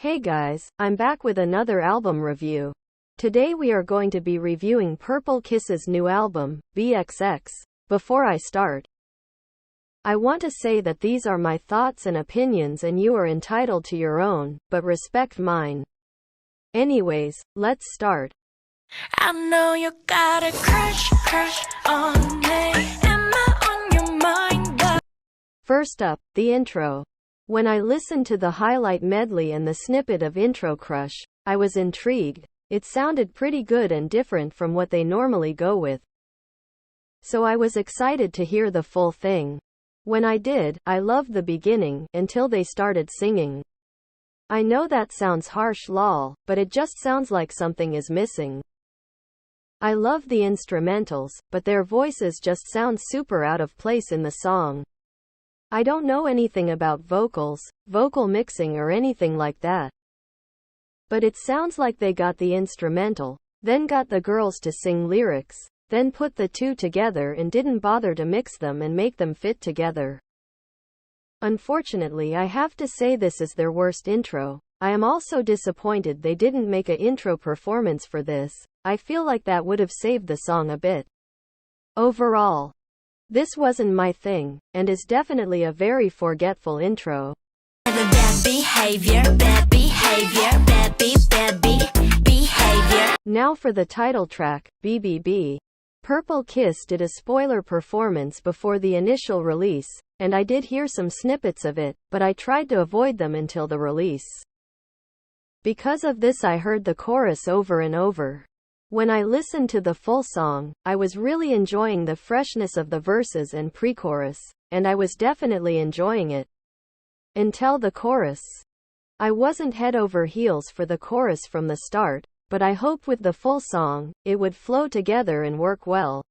Hey guys, I'm back with another album review. Today we are going to be reviewing Purple Kiss's new album, BXX. Before I start, I want to say that these are my thoughts and opinions and you are entitled to your own, but respect mine. Anyways, let's start. I know you got a crush on me. Am I on your mind? First up, the intro. When I listened to the highlight medley and the snippet of Intro Crush, I was intrigued. It sounded pretty good and different from what they normally go with. So I was excited to hear the full thing. When I did, I loved the beginning, until they started singing. I know that sounds harsh lol, but it just sounds like something is missing. I love the instrumentals, but their voices just sound super out of place in the song. I don't know anything about vocals, vocal mixing or anything like that. But it sounds like they got the instrumental, then got the girls to sing lyrics, then put the two together and didn't bother to mix them and make them fit together. Unfortunately, I have to say this is their worst intro. I am also disappointed they didn't make an intro performance for this. I feel like that would have saved the song a bit. Overall, this wasn't my thing, and is definitely a very forgetful intro. Bad behavior. Now for the title track, BBB. Purple Kiss did a spoiler performance before the initial release, and I did hear some snippets of it, but I tried to avoid them until the release. Because of this I heard the chorus over and over. When I listened to the full song, I was really enjoying the freshness of the verses and pre-chorus, and I was definitely enjoying it. Until the chorus. I wasn't head over heels for the chorus from the start, but I hoped with the full song, it would flow together and work well.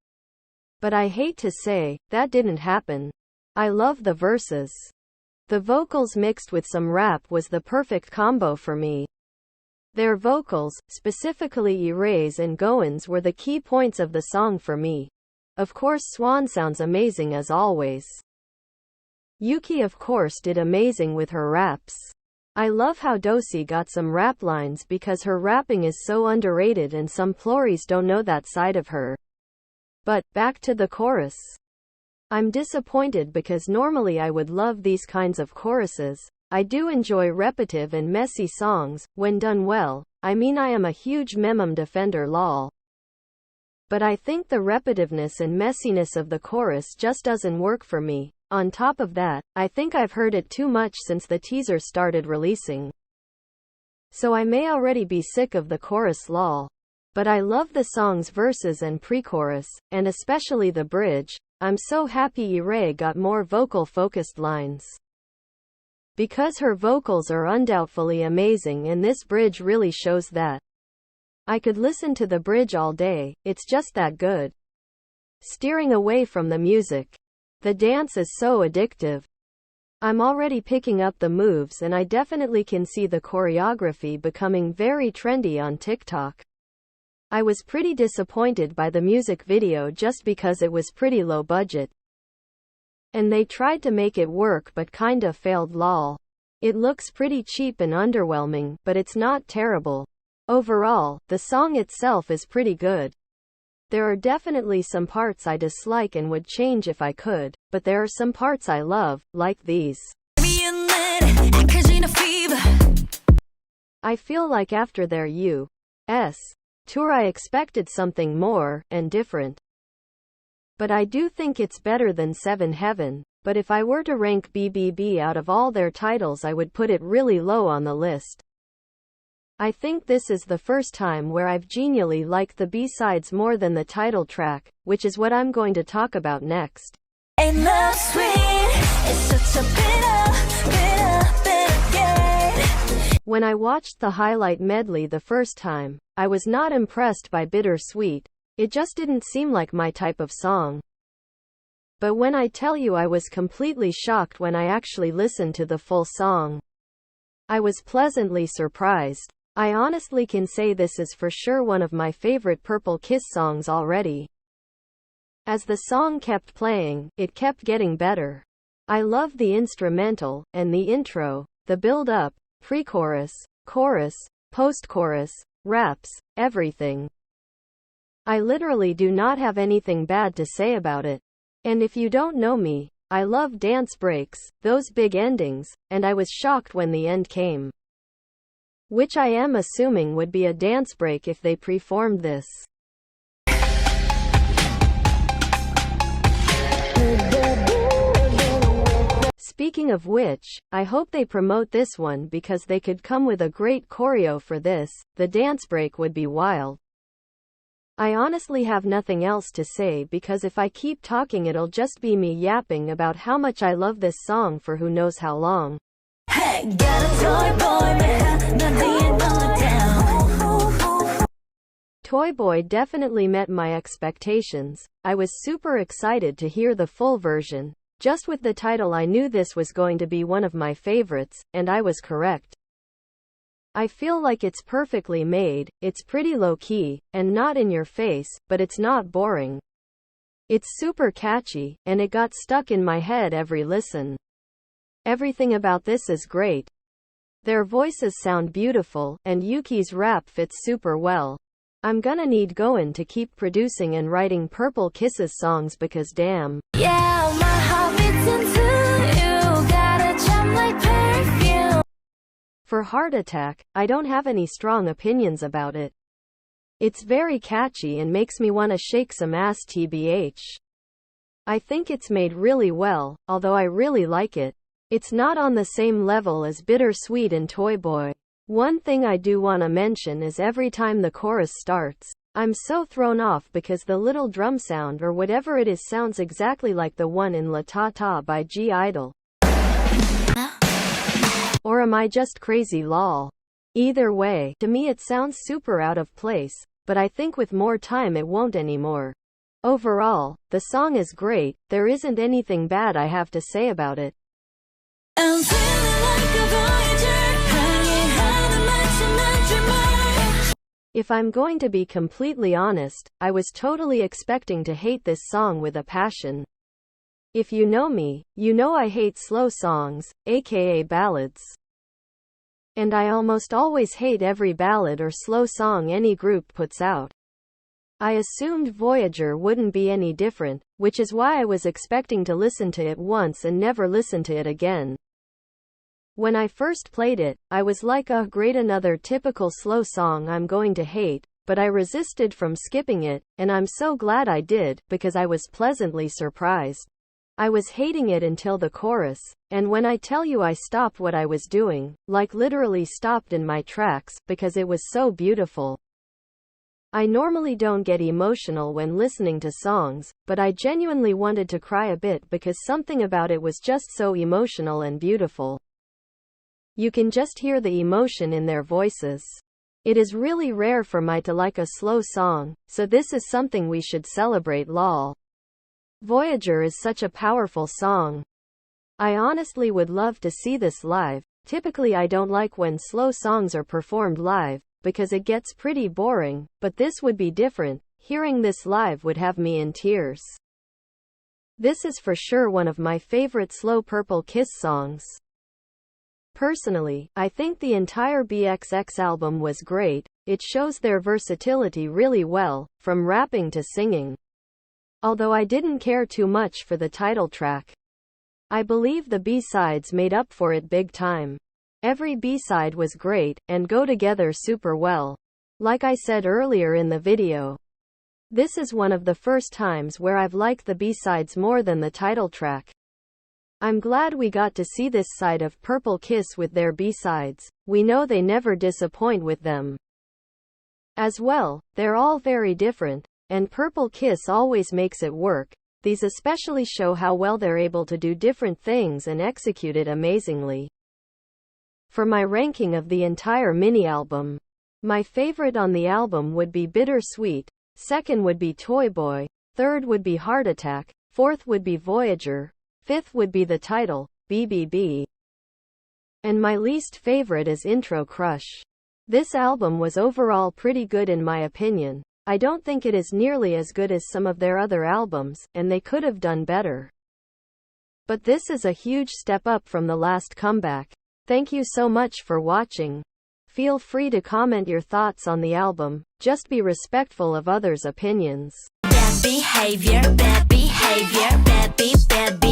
But I hate to say, that didn't happen. I love the verses. The vocals mixed with some rap was the perfect combo for me. Their vocals, specifically Erase and Goins, were the key points of the song for me. Of course Swan sounds amazing as always. Yuki of course did amazing with her raps. I love how Dosi got some rap lines because her rapping is so underrated and some plories don't know that side of her. But, back to the chorus. I'm disappointed because normally I would love these kinds of choruses. I do enjoy repetitive and messy songs, when done well. I mean I am a huge memum defender lol. But I think the repetitiveness and messiness of the chorus just doesn't work for me. On top of that, I think I've heard it too much since the teaser started releasing. So I may already be sick of the chorus lol. But I love the song's verses and pre-chorus, and especially the bridge. I'm so happy Irae got more vocal-focused lines. Because her vocals are undoubtedly amazing and this bridge really shows that. I could listen to the bridge all day, it's just that good. Steering away from the music. The dance is so addictive. I'm already picking up the moves and I definitely can see the choreography becoming very trendy on TikTok. I was pretty disappointed by the music video just because it was pretty low budget. And they tried to make it work but kinda failed lol. It looks pretty cheap and underwhelming, but it's not terrible. Overall, the song itself is pretty good. There are definitely some parts I dislike and would change if I could, but there are some parts I love, like these. I feel like after their U.S. tour I expected something more, and different. But I do think it's better than Seven Heaven, but if I were to rank BBB out of all their titles I would put it really low on the list. I think this is the first time where I've genuinely liked the B-sides more than the title track, which is what I'm going to talk about next. Ain't love sweet, it's such a bitter game. When I watched the highlight medley the first time, I was not impressed by Bittersweet. It just didn't seem like my type of song. But when I tell you I was completely shocked when I actually listened to the full song. I was pleasantly surprised. I honestly can say this is for sure one of my favorite Purple Kiss songs already. As the song kept playing, it kept getting better. I love the instrumental, and the intro, the build-up, pre-chorus, chorus, post-chorus, raps, everything. I literally do not have anything bad to say about it. And if you don't know me, I love dance breaks, those big endings, and I was shocked when the end came. Which I am assuming would be a dance break if they performed this. Speaking of which, I hope they promote this one because they could come with a great choreo for this. The dance break would be wild. I honestly have nothing else to say because if I keep talking it'll just be me yapping about how much I love this song for who knows how long. Hey, got a toy boy, Toy Boy definitely met my expectations. I was super excited to hear the full version. Just with the title I knew this was going to be one of my favorites, and I was correct. I feel like it's perfectly made, it's pretty low-key, and not in your face, but it's not boring. It's super catchy, and it got stuck in my head every listen. Everything about this is great. Their voices sound beautiful, and Yuki's rap fits super well. I'm gonna need Goen to keep producing and writing Purple Kisses songs because damn. Yeah, my heart beats into you, got a charm like perfume. For Heart Attack, I don't have any strong opinions about it. It's very catchy and makes me wanna shake some ass tbh. I think it's made really well, although I really like it. It's not on the same level as Bittersweet and Toy Boy. One thing I do want to mention is every time the chorus starts, I'm so thrown off because the little drum sound or whatever it is sounds exactly like the one in La Ta Ta by G-Idol. Or am I just crazy lol? Either way, to me it sounds super out of place, but I think with more time it won't anymore. Overall, the song is great, there isn't anything bad I have to say about it. I'm feeling like a Voyager, hanging high to match. If I'm going to be completely honest, I was totally expecting to hate this song with a passion. If you know me, you know I hate slow songs, aka ballads. And I almost always hate every ballad or slow song any group puts out. I assumed Voyager wouldn't be any different, which is why I was expecting to listen to it once and never listen to it again. When I first played it, I was like, oh great, another typical slow song I'm going to hate, but I resisted from skipping it, and I'm so glad I did, because I was pleasantly surprised. I was hating it until the chorus, and when I tell you I stopped what I was doing, like literally stopped in my tracks, because it was so beautiful. I normally don't get emotional when listening to songs, but I genuinely wanted to cry a bit because something about it was just so emotional and beautiful. You can just hear the emotion in their voices. It is really rare for me to like a slow song, so this is something we should celebrate lol. Voyager is such a powerful song. I honestly would love to see this live. Typically I don't like when slow songs are performed live, because it gets pretty boring, but this would be different. Hearing this live would have me in tears. This is for sure one of my favorite slow Purple Kiss songs. Personally, I think the entire BXX album was great. It shows their versatility really well, from rapping to singing. Although I didn't care too much for the title track. I believe the B-sides made up for it big time. Every B-side was great, and go together super well. Like I said earlier in the video, this is one of the first times where I've liked the B-sides more than the title track. I'm glad we got to see this side of Purple Kiss with their B-sides. We know they never disappoint with them. As well, they're all very different, and Purple Kiss always makes it work. These especially show how well they're able to do different things and execute it amazingly. For my ranking of the entire mini-album, my favorite on the album would be Bittersweet, second would be Toy Boy, third would be Heart Attack, fourth would be Voyager, fifth would be the title, BBB. And my least favorite is Intro Crush. This album was overall pretty good in my opinion. I don't think it is nearly as good as some of their other albums, and they could have done better. But this is a huge step up from the last comeback. Thank you so much for watching. Feel free to comment your thoughts on the album. Just be respectful of others' opinions. Bad behavior, bad behavior, bad behavior.